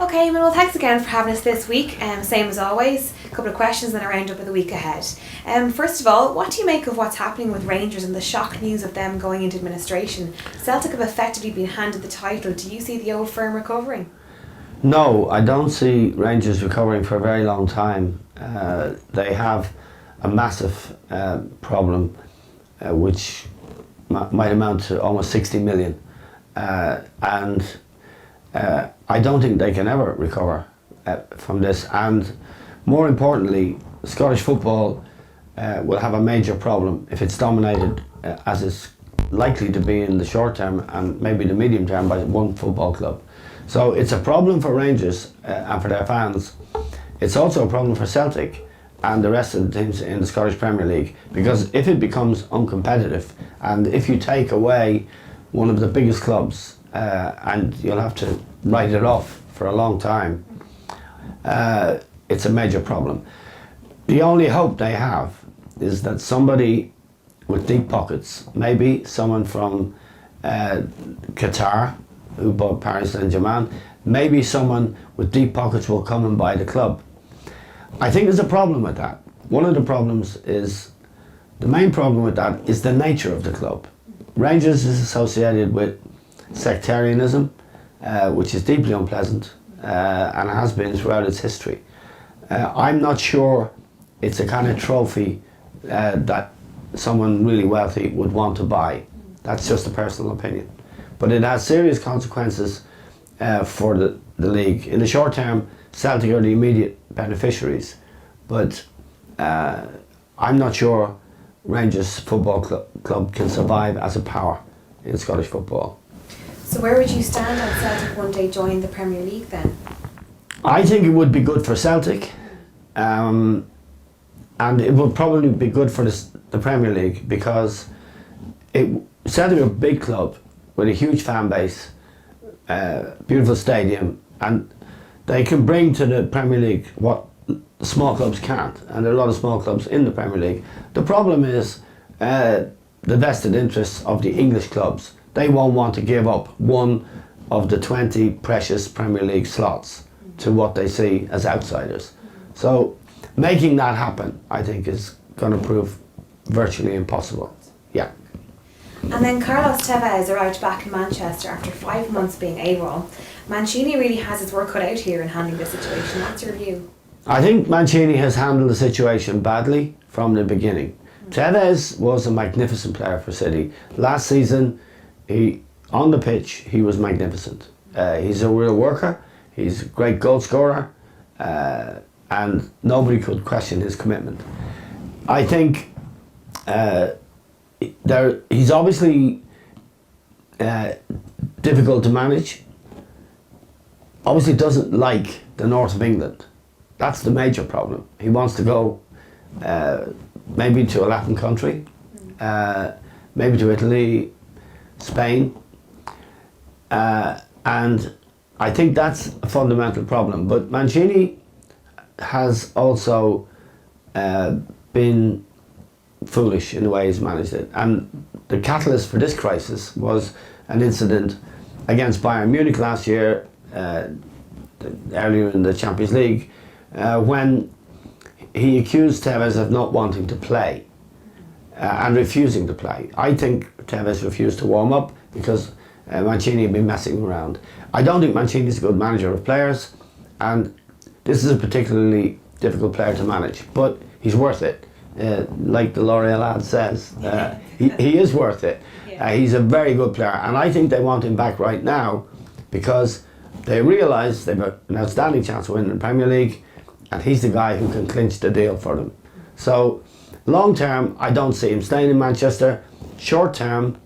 Okay, Eamon, well, thanks again for having us this week. Same as always, a couple of questions and a roundup of the week ahead. First of all, what do you make of what's happening with Rangers and the shock news of them going into administration? Celtic have effectively been handed the title. Do you see the old firm recovering? No, I don't see Rangers recovering for a very long time. They have a massive problem, which might amount to almost 60 million. And I don't think they can ever recover from this. And more importantly, Scottish football will have a major problem if it's dominated, as it's likely to be in the short term and maybe the medium term, by one football club. So it's a problem for Rangers and for their fans. It's also a problem for Celtic and the rest of the teams in the Scottish Premier League, because if it becomes uncompetitive and if you take away one of the biggest clubs, and you'll have to write it off for a long time, it's a major problem. The only hope they have is that somebody with deep pockets, maybe someone from Qatar who bought Paris Saint-Germain, maybe someone with deep pockets will come and buy the club. I think there's a problem with that. One of the problems is, the main problem with that is the nature of the club. Rangers is associated with sectarianism, which is deeply unpleasant and has been throughout its history. I'm not sure it's a kind of trophy that someone really wealthy would want to buy. That's just a personal opinion. But it has serious consequences for the league. In the short term, Celtic are the immediate beneficiaries, but I'm not sure Rangers Football Club can survive as a power in Scottish football. So where would you stand on Celtic one day joining the Premier League then? I think it would be good for Celtic, and it would probably be good for the Premier League, because Celtic are a big club with a huge fan base, beautiful stadium, and they can bring to the Premier League what small clubs can't, and there are a lot of small clubs in the Premier League. The problem is the vested interests of the English clubs. They won't want to give up one of the 20 precious Premier League slots to what they see as outsiders. So making that happen, I think, is going to prove virtually impossible. Yeah. And then Carlos Tevez arrived back in Manchester after 5 months being AWOL. Mancini really has his work cut out here in handling this situation. What's your view? I think Mancini has handled the situation badly from the beginning. Tevez was a magnificent player for City. Last season, on the pitch, he was magnificent. He's a real worker, he's a great goal scorer, and nobody could question his commitment. I think he's obviously difficult to manage. Obviously doesn't like the north of England. That's the major problem. He wants to go maybe to a Latin country, maybe to Italy, Spain, and I think that's a fundamental problem. But Mancini has also been foolish in the way he's managed it, and the catalyst for this crisis was an incident against Bayern Munich last year, earlier in the Champions League, when he accused Tevez of not wanting to play and refusing to play. I think Tevez refused to warm up because Mancini had been messing around. I don't think Mancini is a good manager of players, and this is a particularly difficult player to manage, but he's worth it. Like the L'Oreal ad says, he is worth it. He's a very good player, and I think they want him back right now because they realise they've an outstanding chance of winning the Premier League, and he's the guy who can clinch the deal for them. So long term, I don't see him staying in Manchester. Short term,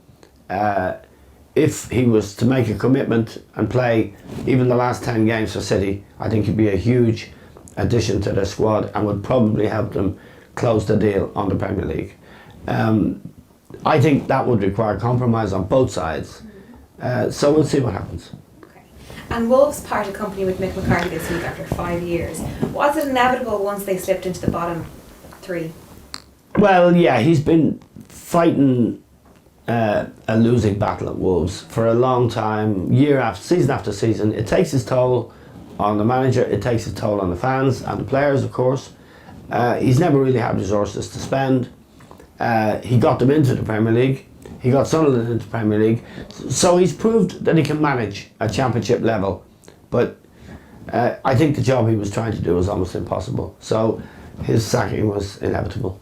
if he was to make a commitment and play even the last 10 games for City, I think he'd be a huge addition to their squad and would probably help them close the deal on the Premier League. I think that would require compromise on both sides. So we'll see what happens. And Wolves parted company with Mick McCarthy this week after 5 years. Was it inevitable once they slipped into the bottom three? Well, yeah, he's been fighting a losing battle at Wolves for a long time, season after season. It takes its toll on the manager, it takes a toll on the fans and the players, of course. He's never really had resources to spend. He got them into the Premier League. He got Sunderland into the Premier League. So he's proved that he can manage at championship level. But I think the job he was trying to do was almost impossible. So his sacking was inevitable.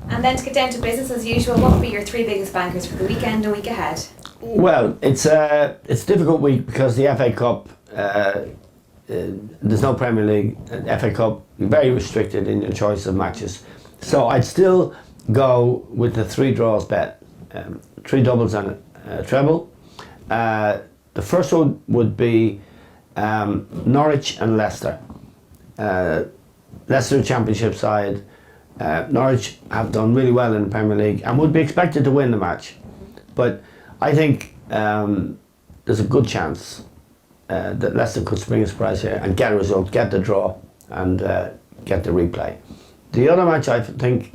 And then to get down to business as usual, what would be your 3 biggest bankers for the weekend and week ahead? Well, it's a difficult week because the FA Cup, there's no Premier League. FA Cup, you're very restricted in your choice of matches. So I'd still go with the 3 draws bet, 3 doubles and a treble. The first one would be Norwich and Leicester. Leicester Championship side. Norwich have done really well in the Premier League and would be expected to win the match. But I think there's a good chance that Leicester could spring a surprise here and get a result, get the draw and get the replay. The other match I think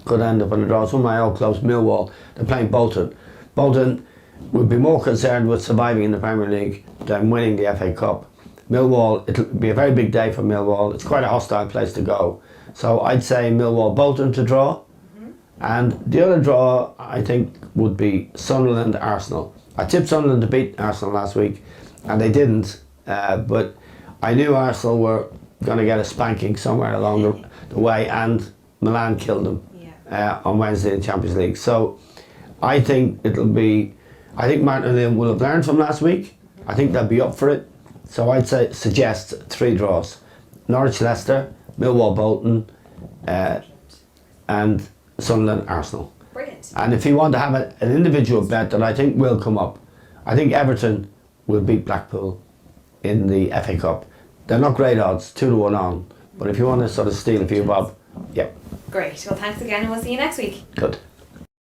could end up on a draw is one of my old clubs, Millwall. They're playing Bolton. Bolton would be more concerned with surviving in the Premier League than winning the FA Cup. Millwall, it'll be a very big day for Millwall. It's quite a hostile place to go. So I'd say Millwall Bolton to draw. And the other draw I think would be Sunderland Arsenal. I tipped Sunderland to beat Arsenal last week and they didn't. But I knew Arsenal were going to get a spanking somewhere along the way and Milan killed them on Wednesday in Champions League. So I think Martin O'Neill will have learned from last week. I think they'll be up for it. So I'd suggest 3 draws. Norwich Leicester, Millwall Bolton and Sunderland Arsenal. Brilliant. And if you want to have an individual bet that I think will come up, I think Everton will beat Blackpool in the FA Cup. They're not great odds, 2-1 on. But if you want to sort of steal a few bob, yeah. Great. Well, thanks again and we'll see you next week. Good.